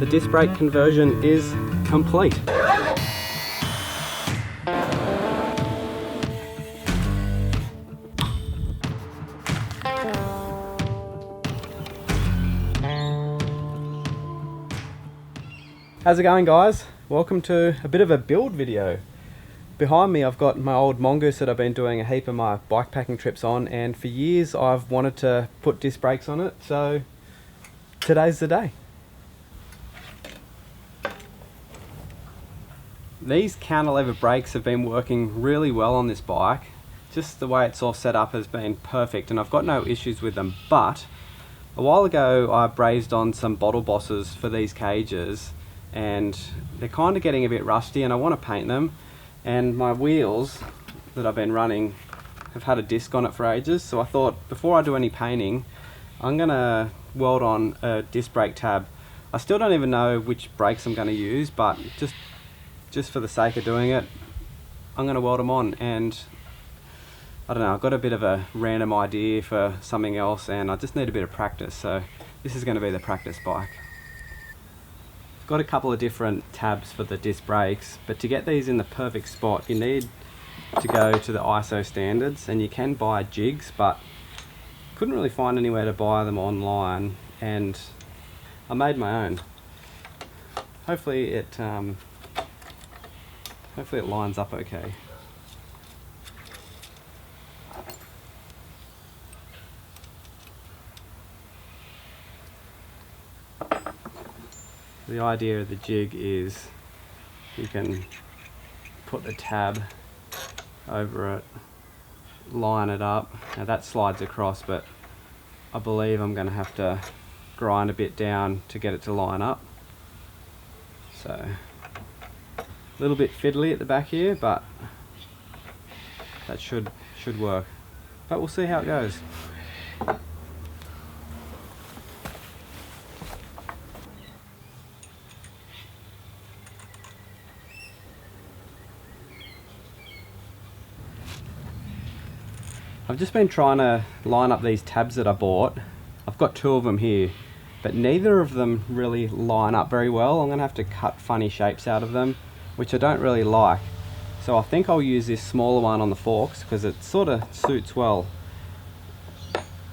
the disc brake conversion is complete. How's it going, guys? Welcome to a bit of a build video. Behind me I've got my old Mongoose that I've been doing a heap of my bike packing trips on, and for years I've wanted to put disc brakes on it, so today's the day. These cantilever brakes have been working really well on this bike. Just the way it's all set up has been perfect and I've got no issues with them, but a while ago I brazed on some bottle bosses for these cages and they're kind of getting a bit rusty and I want to paint them, and my wheels that I've been running have had a disc on it for ages, so I thought before I do any painting I'm gonna weld on a disc brake tab. I still don't even know which brakes I'm going to use, but just for the sake of doing it I'm going to weld them on, and I don't know, I've got a bit of a random idea for something else and I just need a bit of practice, so this is going to be the practice bike. Got a couple of different tabs for the disc brakes, but to get these in the perfect spot you need to go to the ISO standards, and you can buy jigs but couldn't really find anywhere to buy them online, and I made my own. Hopefully it lines up okay. The idea of the jig is you can put the tab over it, line it up. Now that slides across, but I believe I'm going to have to grind a bit down to get it to line up. So a little bit fiddly at the back here, but that should work. But we'll see how it goes. I've just been trying to line up these tabs that I bought. I've got two of them here, but neither of them really line up very well. I'm going to have to cut funny shapes out of them, which I don't really like. So I think I'll use this smaller one on the forks because it sort of suits well.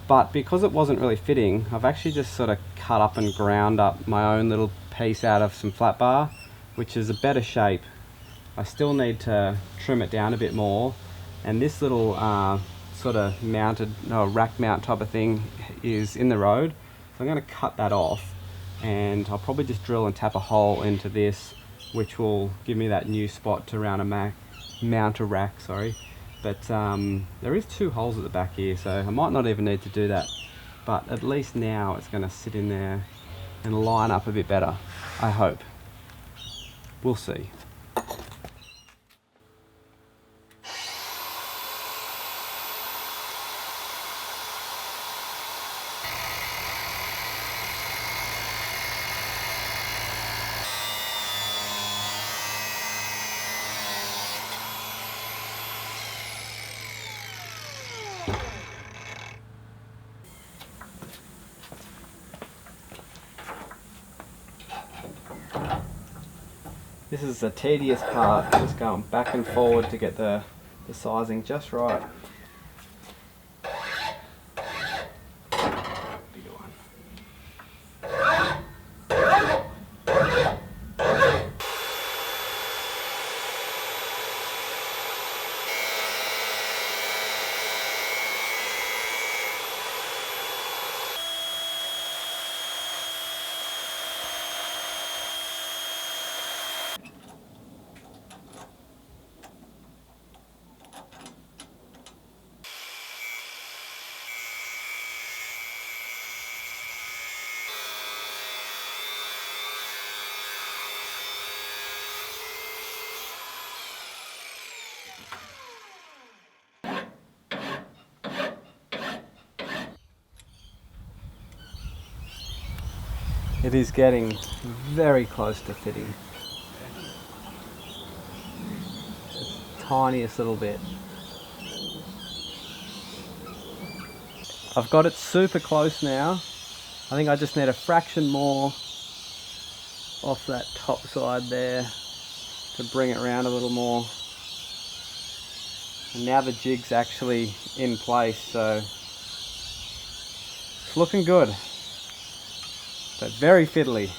But because it wasn't really fitting, I've actually just sort of cut up and ground up my own little piece out of some flat bar, which is a better shape. I still need to trim it down a bit more, and this little sort of mounted, rack mount type of thing is in the road, so I'm going to cut that off and I'll probably just drill and tap a hole into this, which will give me that new spot to mount a rack, sorry. But there is two holes at the back here, so I might not even need to do that, but at least now it's going to sit in there and line up a bit better, I hope. We'll see. This is the tedious part, just going back and forward to get the sizing just right. Bigger one. It is getting very close to fitting. Just tiniest little bit. I've got it super close now. I think I just need a fraction more off that top side there to bring it around a little more. And now the jig's actually in place, so it's looking good, but very fiddly.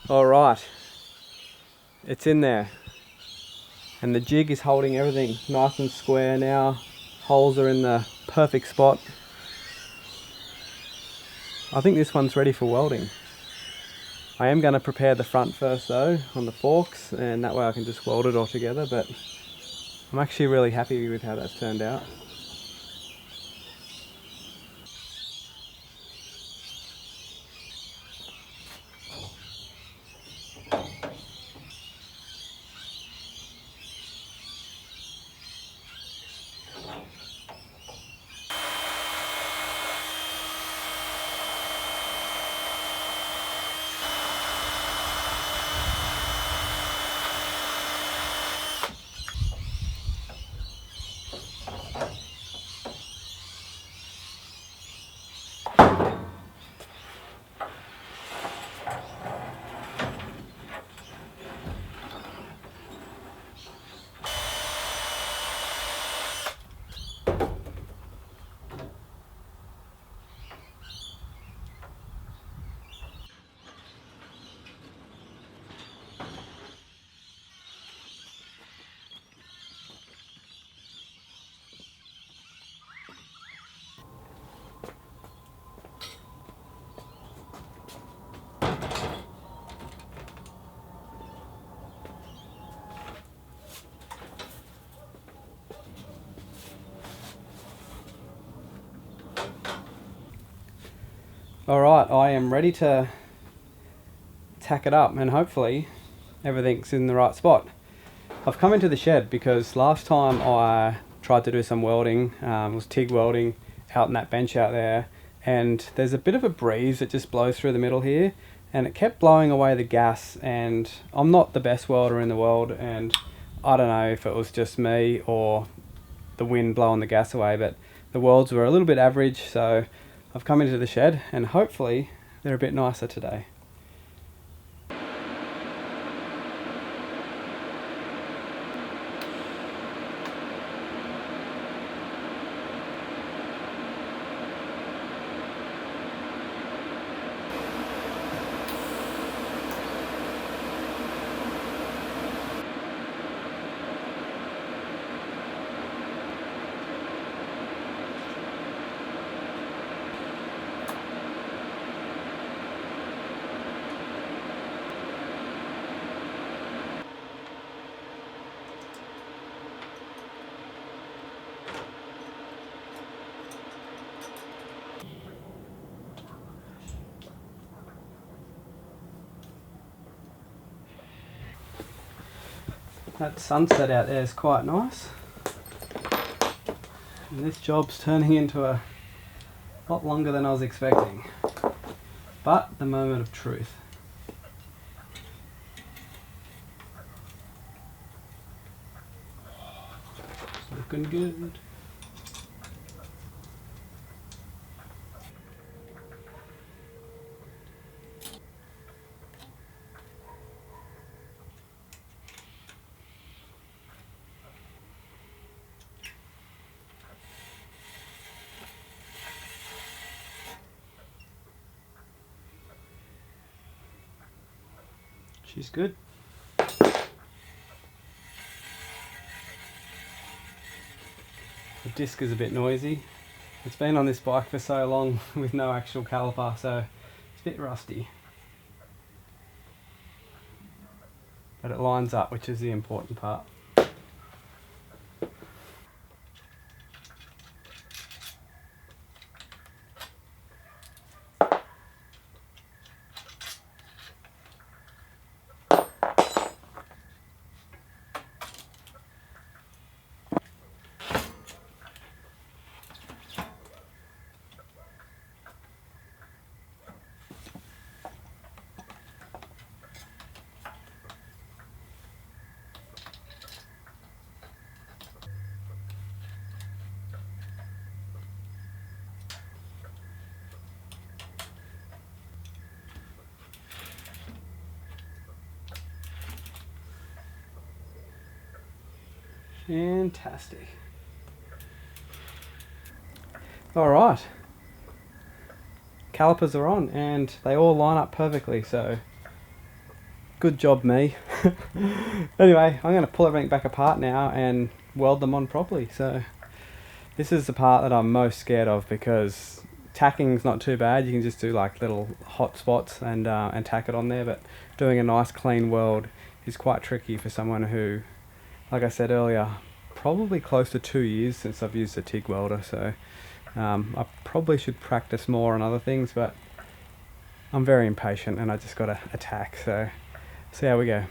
Alright, it's in there, and the jig is holding everything nice and square now. Holes are in the perfect spot. I think this one's ready for welding. I am going to prepare the front first though on the forks, and that way I can just weld it all together, but I'm actually really happy with how that's turned out. Alright, I am ready to tack it up, and hopefully everything's in the right spot. I've come into the shed because last time I tried to do some welding, was TIG welding out in that bench out there, and there's a bit of a breeze that just blows through the middle here, and it kept blowing away the gas, and I'm not the best welder in the world, and I don't know if it was just me or the wind blowing the gas away, but the welds were a little bit average, so I've come into the shed and hopefully they're a bit nicer today. That sunset out there is quite nice, and this job's turning into a lot longer than I was expecting, but the moment of truth. It's looking good. She's good. The disc is a bit noisy. It's been on this bike for so long with no actual caliper, so it's a bit rusty. But it lines up, which is the important part. Fantastic. Alright, calipers are on and they all line up perfectly, so good job me. Anyway, I'm going to pull everything back apart now and weld them on properly. So this is the part that I'm most scared of, because tacking's not too bad. You can just do like little hot spots and tack it on there, but doing a nice clean weld is quite tricky for someone who, like I said earlier, probably close to 2 years since I've used a TIG welder. So I probably should practice more on other things, but I'm very impatient and I just got to attack. So see how we go.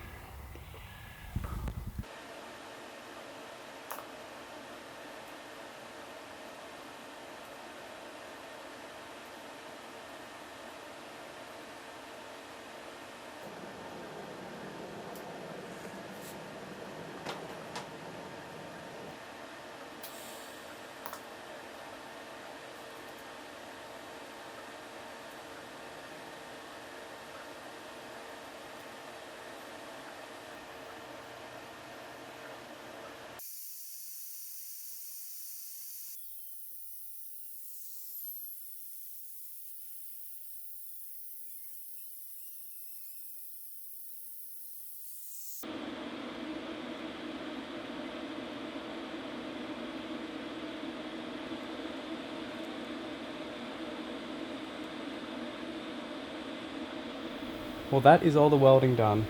Well, that is all the welding done.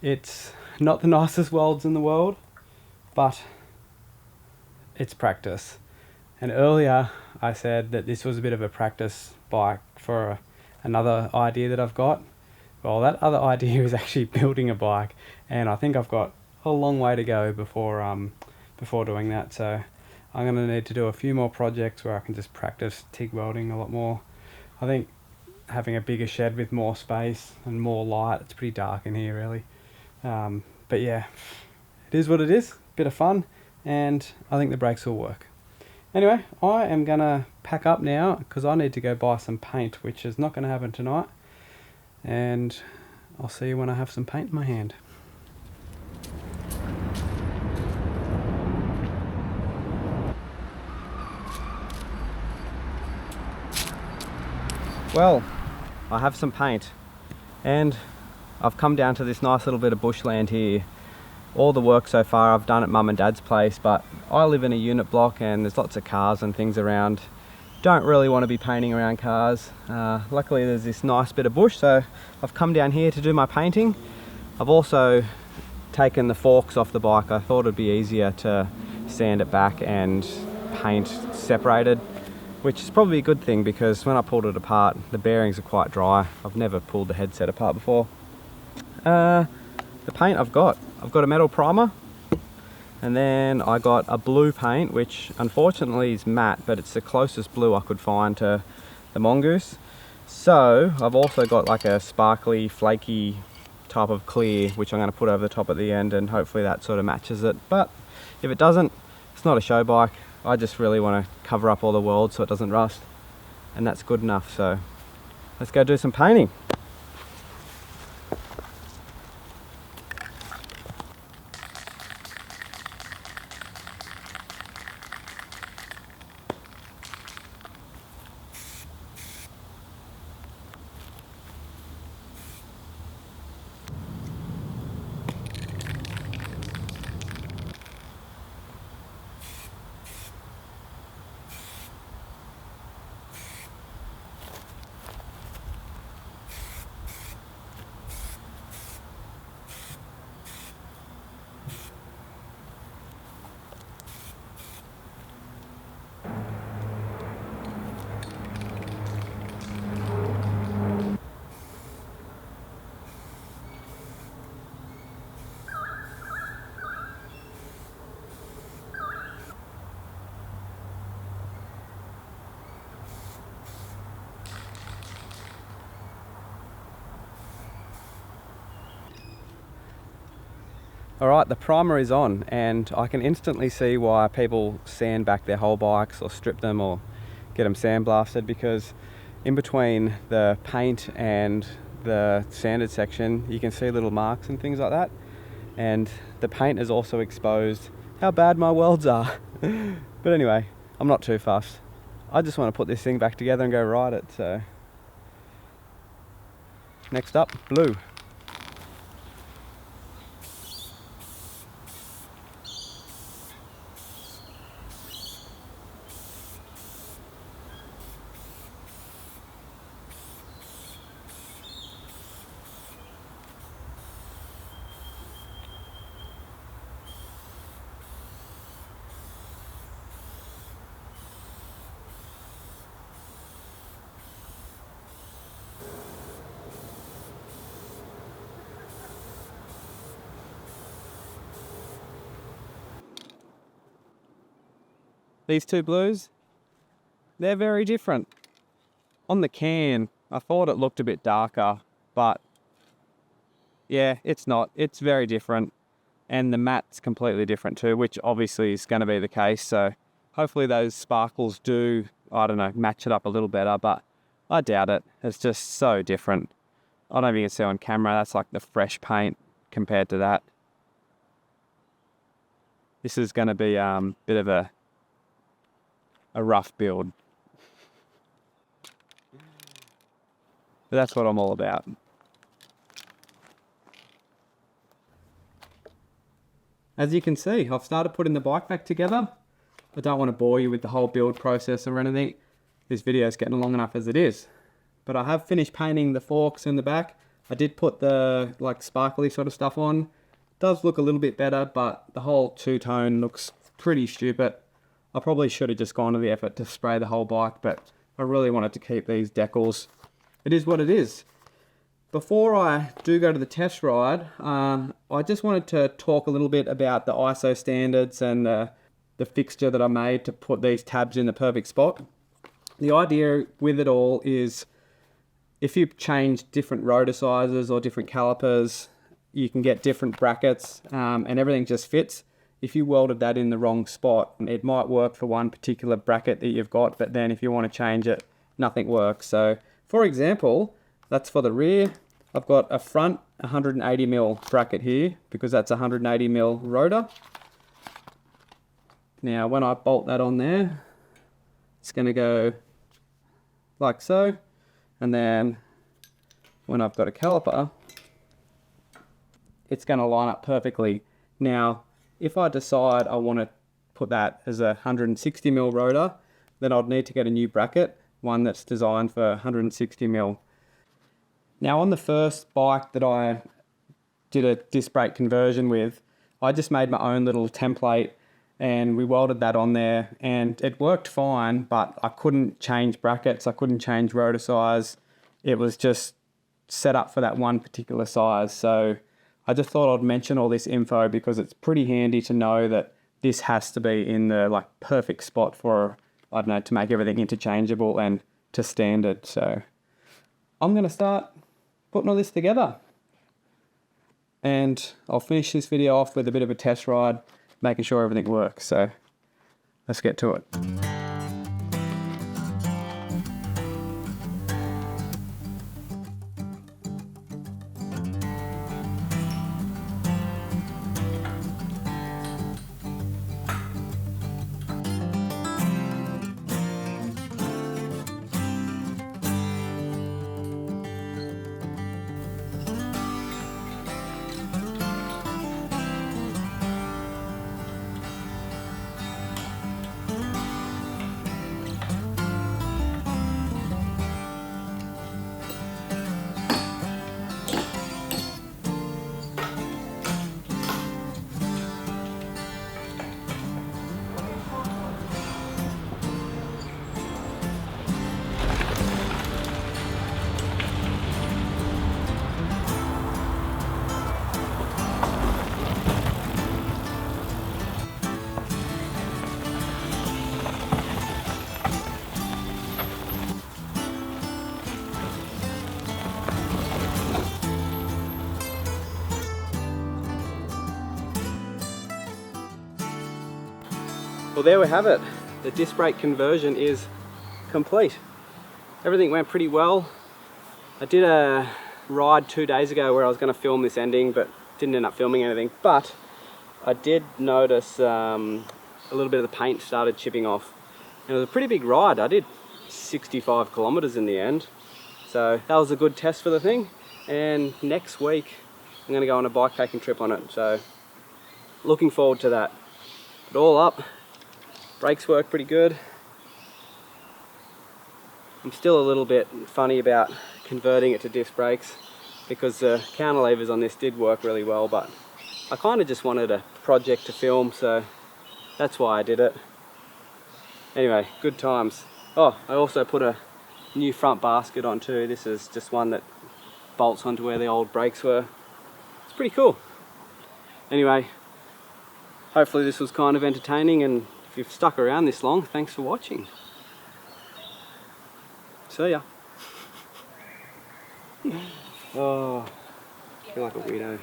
It's not the nicest welds in the world, but it's practice. And earlier I said that this was a bit of a practice bike for another idea that I've got. Well, that other idea is actually building a bike, and I think I've got a long way to go before doing that. So I'm going to need to do a few more projects where I can just practice TIG welding a lot more. I think having a bigger shed with more space and more light, it's pretty dark in here really. But yeah, it is what it is, bit of fun, and I think the brakes will work. Anyway, I am gonna pack up now because I need to go buy some paint, which is not gonna happen tonight, and I'll see you when I have some paint in my hand. Well, I have some paint and I've come down to this nice little bit of bushland here. All the work so far I've done at Mum and Dad's place, but I live in a unit block and there's lots of cars and things around. Don't really want to be painting around cars. Luckily there's this nice bit of bush, so I've come down here to do my painting. I've also taken the forks off the bike. I thought it'd be easier to sand it back and paint separated, which is probably a good thing because when I pulled it apart, the bearings are quite dry. I've never pulled the headset apart before. The paint I've got a metal primer, and then I got a blue paint, which unfortunately is matte, but it's the closest blue I could find to the Mongoose. So I've also got like a sparkly, flaky type of clear, which I'm going to put over the top at the end, and hopefully that sort of matches it. But if it doesn't, it's not a show bike. I just really want to cover up all the welds so it doesn't rust, and that's good enough. So let's go do some painting. Alright, the primer is on, and I can instantly see why people sand back their whole bikes or strip them or get them sandblasted, because in between the paint and the sanded section you can see little marks and things like that, and the paint is also exposed how bad my welds are. But anyway, I'm not too fussed. I just want to put this thing back together and go ride it. So next up, blue. These two blues, they're very different. On the can, I thought it looked a bit darker, but yeah, it's not. It's very different. And the matte's completely different too, which obviously is going to be the case. So hopefully those sparkles do, I don't know, match it up a little better, but I doubt it. It's just so different. I don't know if you can see on camera, that's like the fresh paint compared to that. This is going to be a bit of a rough build. But that's what I'm all about. As you can see, I've started putting the bike back together. I don't want to bore you with the whole build process or anything. This video is getting long enough as it is. But I have finished painting the forks in the back. I did put the like sparkly sort of stuff on. It does look a little bit better, but the whole two-tone looks pretty stupid. I probably should have just gone to the effort to spray the whole bike, but I really wanted to keep these decals. It is what it is. Before I do go to the test ride, I just wanted to talk a little bit about the ISO standards and the fixture that I made to put these tabs in the perfect spot. The idea with it all is if you change different rotor sizes or different calipers, you can get different brackets and everything just fits. If you welded that in the wrong spot, it might work for one particular bracket that you've got, but then if you want to change it, nothing works. So for example, that's for the rear. I've got a front 180mm bracket here because that's a 180mm rotor. Now when I bolt that on there, it's going to go like so. And then when I've got a caliper, it's going to line up perfectly. Now, if I decide I want to put that as a 160mm rotor, then I'd need to get a new bracket, one that's designed for 160mm. Now on the first bike that I did a disc brake conversion with, I just made my own little template and we welded that on there and it worked fine, but I couldn't change brackets, I couldn't change rotor size. It was just set up for that one particular size. So I just thought I'd mention all this info because it's pretty handy to know that this has to be in the like perfect spot for, I don't know, to make everything interchangeable and to standard. So I'm going to start putting all this together and I'll finish this video off with a bit of a test ride, making sure everything works. So let's get to it. Well, there we have it. The disc brake conversion is complete. Everything went pretty well. I did a ride 2 days ago where I was going to film this ending, but didn't end up filming anything. But I did notice a little bit of the paint started chipping off. And it was a pretty big ride. I did 65 kilometers in the end. So that was a good test for the thing. And next week, I'm gonna go on a bike packing trip on it. So looking forward to that. But all up, brakes work pretty good. I'm still a little bit funny about converting it to disc brakes because the counterlevers on this did work really well, but I kind of just wanted a project to film, so that's why I did it. Anyway, good times. Oh, I also put a new front basket on too. This is just one that bolts onto where the old brakes were. It's pretty cool. Anyway, hopefully this was kind of entertaining, and if you've stuck around this long, thanks for watching. See ya. Oh, I feel like a weirdo.